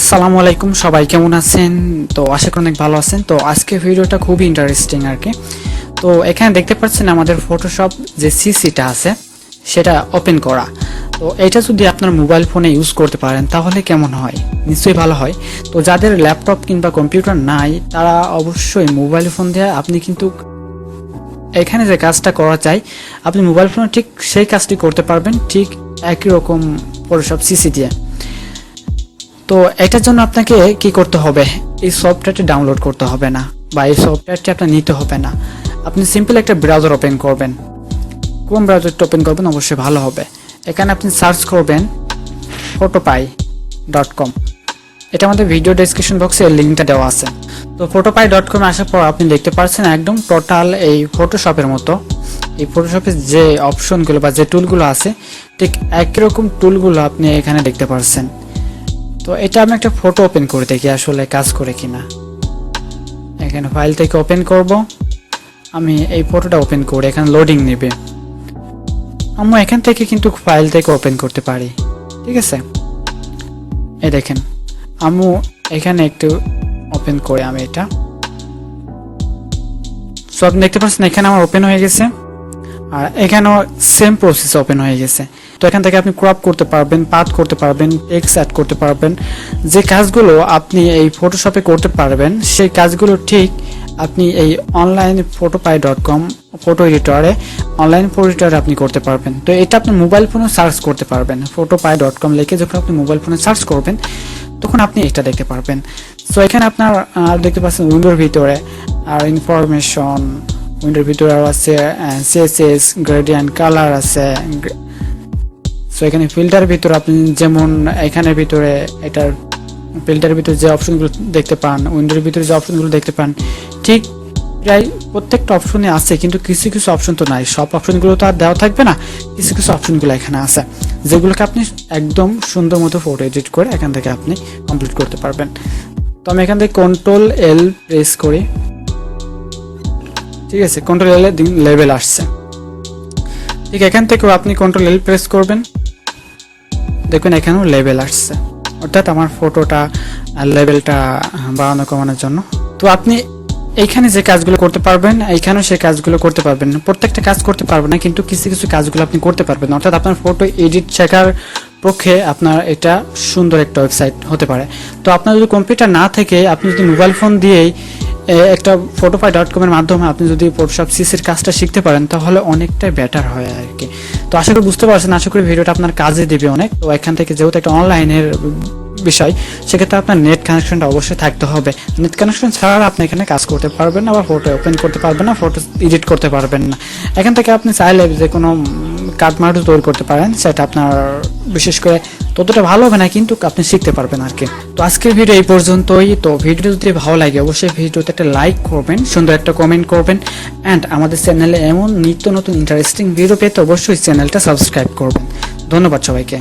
আসসালামু আলাইকুম, সবাই কেমন আছেন? তো আশা করি অনেক ভালো আছেন। তো আজকে ভিডিওটা খুবই ইন্টারেস্টিং আর কি। তো এখানে দেখতে পাচ্ছেন আমাদের ফটোশপ যে সিসিটা আছে সেটা ওপেন করা। তো এটা যদি আপনার মোবাইল ফোনে ইউজ করতে পারেন তাহলে কেমন হয়? নিশ্চয়ই ভালো হয়। তো যাদের ল্যাপটপ কিংবা কম্পিউটার নাই তারা অবশ্যই মোবাইল ফোন দিয়ে আপনি কিন্তু এখানে যে কাজটা করা চাই আপনি মোবাইল ফোনে ঠিক সেই কাজটি করতে পারবেন, ঠিক একই রকম ফটোশপ সিসি দিয়ে। তো এটার জন্য আপনাকে কি করতে হবে? এই সফটওয়্যারটি ডাউনলোড করতে হবে না বা এই সফটওয়্যারটি আপনার নিতে হবে না। আপনি সিম্পল একটা ব্রাউজার ওপেন করবেন। কোন ব্রাউজারটা ওপেন করবেন অবশ্যই ভালো হবে। এখানে আপনি সার্চ করবেন photopea.com। এটা আমাদের ভিডিও ডেসক্রিপশন বক্সে এর লিঙ্কটা দেওয়া আছে। তো photopea.com আসার পর আপনি দেখতে পাচ্ছেন একদম টোটাল এই ফটোশপের মতো এই ফটোশপের যে অপশনগুলো বা যে টুলগুলো আছে ঠিক একই রকম টুলগুলো আপনি এখানে দেখতে পাচ্ছেন। তো এটা আমি একটা ফটো ওপেন করে দেখি আসলে কাজ করে কিনা। এখানে ফাইল থেকে ওপেন করব। আমি এই ফটোটা ওপেন করে এখানে লোডিং নেবে। আমরা এখান থেকে কিন্তু ফাইল থেকে ওপেন করতে পারি, ঠিক আছে? এই দেখেন আমি এখানে একটু ওপেন করে আমি এটা সো আপনি দেখতে পাচ্ছেন এখানে আমার ওপেন হয়ে গেছে আর এখানেও সেম প্রসেস ওপেন হয়ে গেছে। তো এখান থেকে আপনি ক্রপ করতে পারবেন, পাথ করতে পারবেন, টেক্সট অ্যাড করতে পারবেন। যে কাজগুলো আপনি এই ফটোশপে করতে পারবেন সেই কাজগুলো ঠিক আপনি এই অনলাইন photopea.com ফটো এডিটরে অনলাইন ফটো এডিটরে আপনি করতে পারবেন। তো এটা আপনি মোবাইল ফোনে সার্চ করতে পারবেন। photopea.com লিখে যখন আপনি মোবাইল ফোনে সার্চ করবেন তখন আপনি এটা দেখতে পারবেন। সো এখানে আপনার দেখতে পাচ্ছেন উইন্ডোর ভিতরে আর ইনফরমেশন, উইন্ডোর ভিতরে আছে সিএসএস, গ্রেডিয়েন্ট, কালার আছে। সো এখানে ফিল্টার ভিতরে আপনি যেমন এখানের ভিতরে এটার ফিল্টারের ভিতরে যে অপশনগুলো দেখতে পান, উইন্ডোর ভিতরে যে অপশনগুলো দেখতে পান ঠিক প্রায় প্রত্যেকটা অপশনে আছে, কিন্তু কিছু কিছু অপশন তো নাই। সব অপশনগুলো তো আর দেওয়া থাকবে না, কিছু কিছু অপশনগুলো এখানে আছে যেগুলোকে আপনি একদম সুন্দর মতো ফটো এডিট করে এখান থেকে আপনি কমপ্লিট করতে পারবেন। তো আমি এখান থেকে Ctrl+L প্রেস করি, ঠিক আছে? Ctrl+L লেভেল আসছে। ঠিক এখান থেকেও আপনি Ctrl+L প্রেস করবেন, দেখুন এখানেও লেভেল আসছে, অর্থাৎ আমার ফটোটা লেভেলটা বাড়ানো কমানোর জন্য। তো আপনি এইখানে যে কাজগুলো করতে পারবেন এইখানেও সেই কাজগুলো করতে পারবেন। প্রত্যেকটা কাজ করতে পারবেন না, কিন্তু কিছু কিছু কাজগুলো আপনি করতে পারবেন। অর্থাৎ আপনার ফটো এডিট শেখার পক্ষে আপনার এটা সুন্দর একটা ওয়েবসাইট হতে পারে। তো আপনার যদি কম্পিউটার না থেকে আপনি যদি মোবাইল ফোন দিয়েই একটা photopea.com এর মাধ্যমে আপনি যদি ফটোশপ সিসির কাজটা শিখতে পারেন তাহলে অনেকটাই বেটার হয় আর কি। তো আশা করি বুঝতে পারছেন, আশা করি ভিডিওটা আপনার কাজে দেবে অনেক। তো এখান থেকে যেহেতু একটা অনলাইনের বিষয় সেক্ষেত্রে আপনার নেট কানেকশনটা অবশ্যই থাকতে হবে। নেট কানেকশন ছাড়া আপনি এখানে কাজ করতে পারবেন না বা ফটো ওপেন করতে পারবেন না, ফটো এডিট করতে পারবেন না। এখান থেকে আপনি চাইলে যে কোনো কাটমার্ক তৈরি করতে পারেন, সেটা আপনার বিশেষ করে ততটা ভালো হবে না, কিন্তু আপনি শিখতে পারবেন আর কি। তো আজকের ভিডিও এই পর্যন্তই। তো ভিডিও যদি ভালো লাগে অবশ্যই ভিডিওতে একটা লাইক করবেন, সুন্দর একটা কমেন্ট করবেন, অ্যান্ড আমাদের চ্যানেলে এমন নিত্য নতুন ইন্টারেস্টিং ভিডিও পেতে অবশ্যই চ্যানেলটা সাবস্ক্রাইব করবেন। ধন্যবাদ সবাইকে।